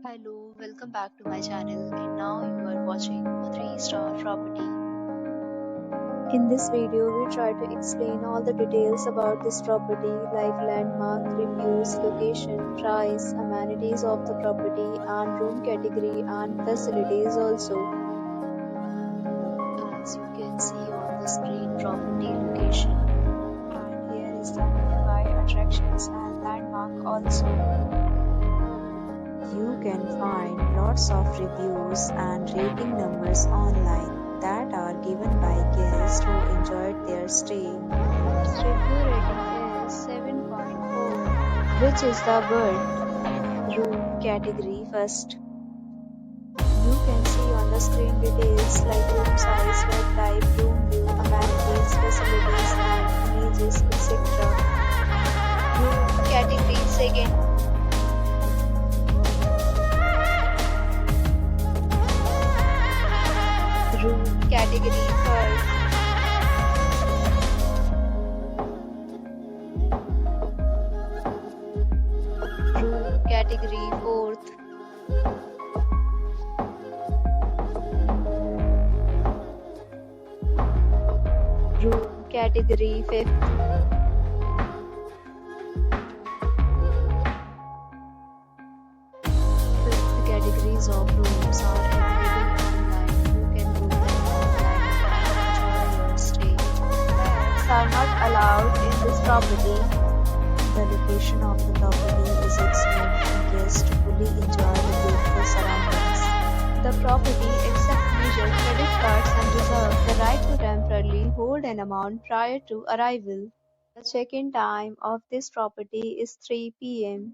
Hello, welcome back to my channel, and now you are watching a 3-star property. In this video, we try to explain all the details about this property like landmark, reviews, location, price, amenities of the property and room category and facilities also. As you can see on the screen, property location. And here is the nearby attractions and landmark also. You can find lots of reviews and rating numbers online that are given by guests who enjoyed their stay. Its review rating is 7.4, which is the good. Room category first. You can see on the screen details like room size, bed type, room view, amenities, facilities, and images, etc. Room category second. Room category third. Room category fourth. Room category fifth. Fifth categories of rooms are available online. You can book them online and enjoy your stay. Pets are not allowed in this property. The location of the property is excellent and guests fully enjoy the beautiful surroundings. The property accepts major credit cards and reserves the right to temporarily hold an amount prior to arrival. The check-in time of this property is 3 p.m.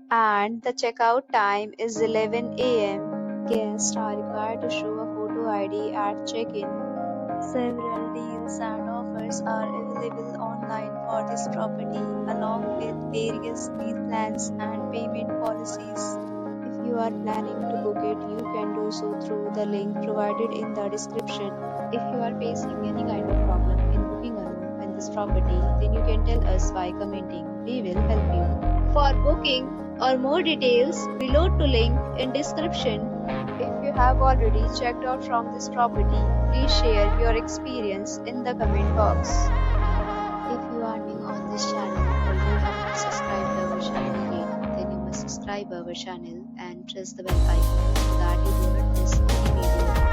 and the checkout time is 11 a.m. Guests are required to show a photo ID at check-in. Several deals and offers are available online for this property, along with various meal plans and payment policies. If you are planning to book it, you can do so through the link provided in the description. If you are facing any kind of problem in booking a room in this property, then you can tell us by commenting. We will help you. For booking or more details, below to link in description. If you have already checked out from this property, please share your experience in the comment box. If you are new on this channel or you have not subscribed our channel yet, then you must subscribe our channel and press the bell icon so that you do not miss any video